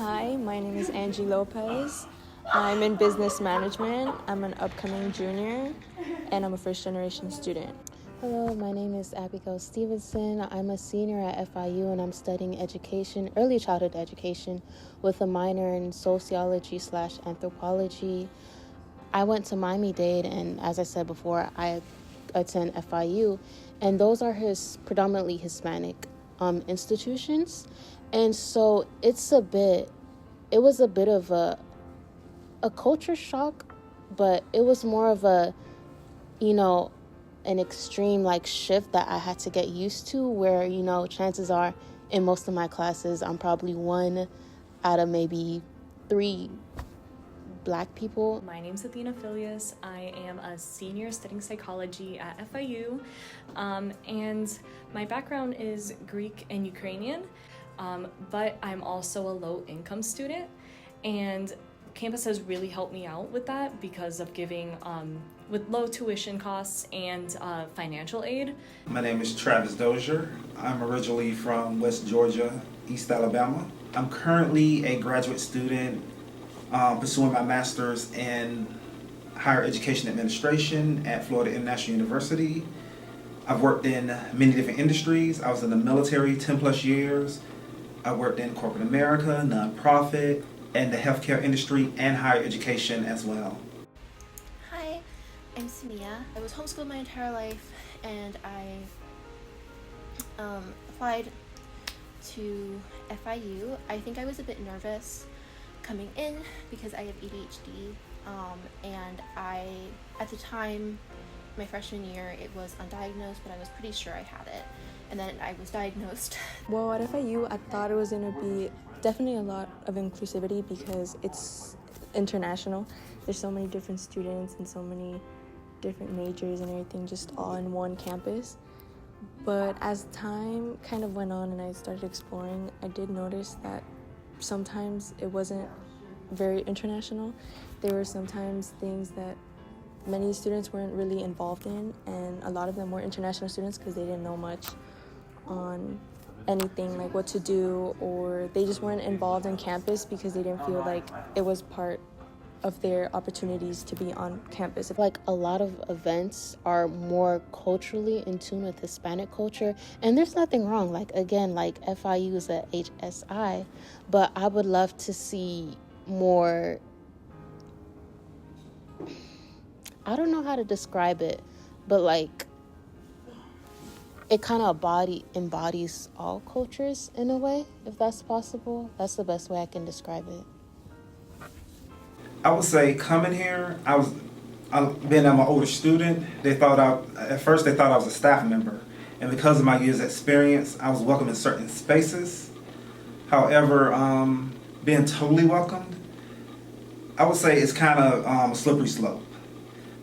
Hi, my name is Angie Lopez. I'm in business management. I'm an upcoming junior, and I'm a first-generation student. Hello, my name is Abigail Stevenson. I'm a senior at FIU and I'm studying education, early childhood education, with a minor in sociology/anthropology. I went to Miami-Dade, and as I said before, I attend FIU, and those are predominantly Hispanic institutions, and so it was a bit of a culture shock, but it was more of you know, an extreme shift that I had to get used to, where, chances are in most of my classes, I'm probably one out of maybe three Black people. My name's Athena Filius. I am a senior studying psychology at FIU, and my background is Greek and Ukrainian, but I'm also a low-income student, and campus has really helped me out with that because of giving with low tuition costs and financial aid. My name is Travis Dozier. I'm originally from West Georgia, East Alabama. I'm currently a graduate student pursuing my master's in higher education administration at Florida International University. I've worked in many different industries. I was in the military 10 plus years. I worked in corporate America, nonprofit, and the healthcare industry and higher education as well. Hi, I'm Samia. I was homeschooled my entire life, and I applied to FIU. I think I was a bit nervous coming in because I have ADHD, and at the time, my freshman year, it was undiagnosed, but I was pretty sure I had it, and then I was diagnosed. Well, at FIU, I thought it was going to be definitely a lot of inclusivity because it's international. There's so many different students and so many different majors and everything just all in one campus. But as time kind of went on and I started exploring, I did notice that sometimes it wasn't very international. There were sometimes things that many students weren't really involved in, and a lot of them were international students because they didn't know much on anything like what to do, or they just weren't involved in campus because they didn't feel like it was part of their opportunities to be on campus. A lot of events are more culturally in tune with Hispanic culture, and there's nothing wrong. FIU is a HSI, but I would love to see more. I don't know how to describe it, but it kind of embodies all cultures in a way, if that's possible. That's the best way I can describe it. I would say coming here, being I'm an older student, at first they thought I was a staff member. And because of my years of experience, I was welcome in certain spaces. However, being totally welcomed, I would say it's kind of a slippery slope.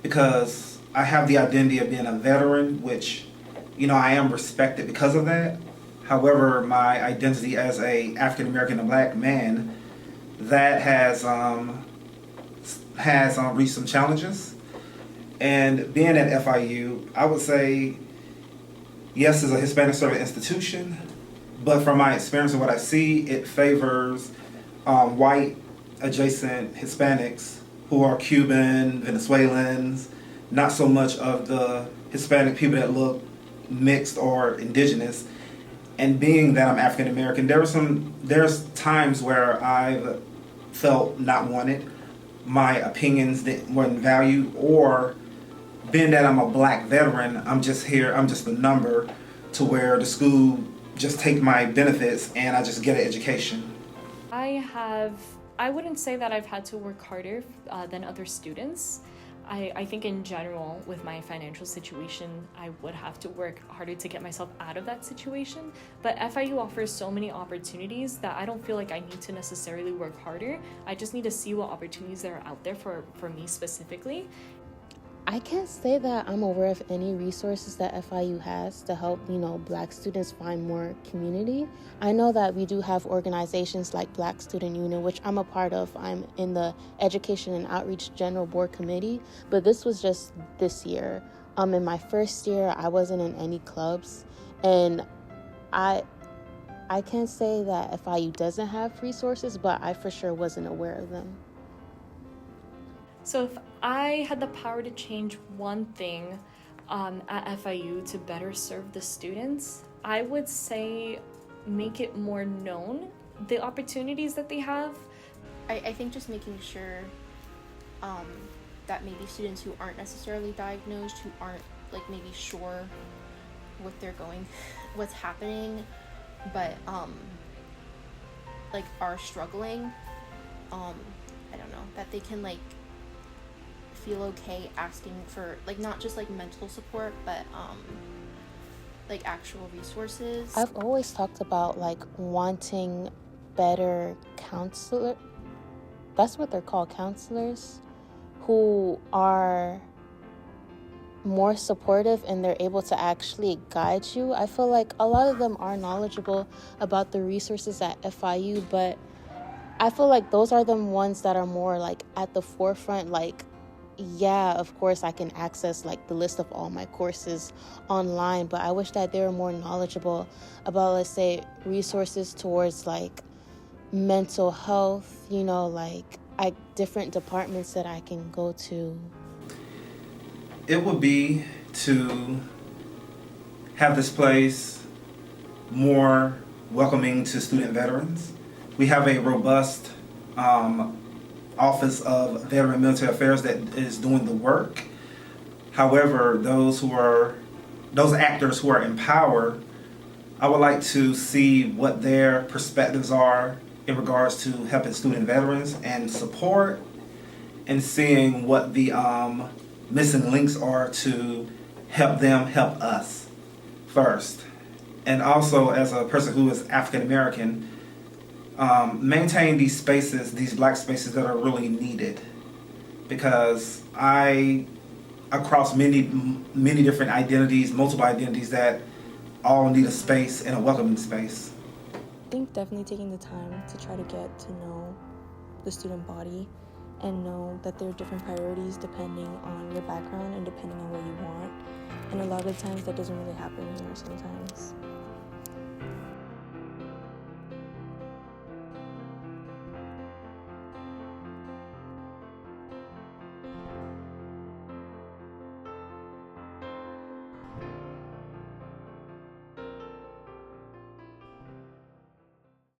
Because I have the identity of being a veteran, which, I am respected because of that. However, my identity as a African American and Black man, that has reached some challenges. And being at FIU, I would say, yes, it's a Hispanic serving institution, but from my experience and what I see, it favors white adjacent Hispanics who are Cuban, Venezuelans, not so much of the Hispanic people that look mixed or indigenous. And being that I'm African American, there's times where I've felt not wanted, my opinions that weren't valued, or being that I'm a Black veteran, I'm just a number to where the school just take my benefits and I just get an education. I wouldn't say that I've had to work harder than other students. I think in general, with my financial situation, I would have to work harder to get myself out of that situation. But FIU offers so many opportunities that I don't feel like I need to necessarily work harder. I just need to see what opportunities there are out there for me specifically. I can't say that I'm aware of any resources that FIU has to help, Black students find more community. I know that we do have organizations like Black Student Union, which I'm a part of. I'm in the Education and Outreach General Board Committee, but this was just this year. In my first year, I wasn't in any clubs, and I can't say that FIU doesn't have resources, but I for sure wasn't aware of them. So if I had the power to change one thing at FIU to better serve the students, I would say make it more known, the opportunities that they have. I think just making sure that maybe students who aren't necessarily diagnosed, who aren't like maybe sure what's happening, but like are struggling, I don't know, that they can like feel okay asking for like not just like mental support, but like actual resources. I've always talked about like wanting better counselor. That's what they're called, counselors, who are more supportive and they're able to actually guide you. I feel like a lot of them are knowledgeable about the resources at FIU, but I feel like those are the ones that are more like at the forefront. Like, yeah, of course I can access like the list of all my courses online, but I wish that they were more knowledgeable about, let's say, resources towards like mental health, you know, like different departments that I can go to. It would be to have this place more welcoming to student veterans. We have a robust Office of Veteran Military Affairs that is doing the work. However, those actors who are in power, I would like to see what their perspectives are in regards to helping student veterans and support, and seeing what the missing links are to help them help us first. And also, as a person who is African American, maintain these spaces, these black spaces that are really needed, because across many different identities, multiple identities that all need a space and a welcoming space. I think definitely taking the time to try to get to know the student body and know that there are different priorities depending on your background and depending on what you want. And a lot of times that doesn't really happen here sometimes.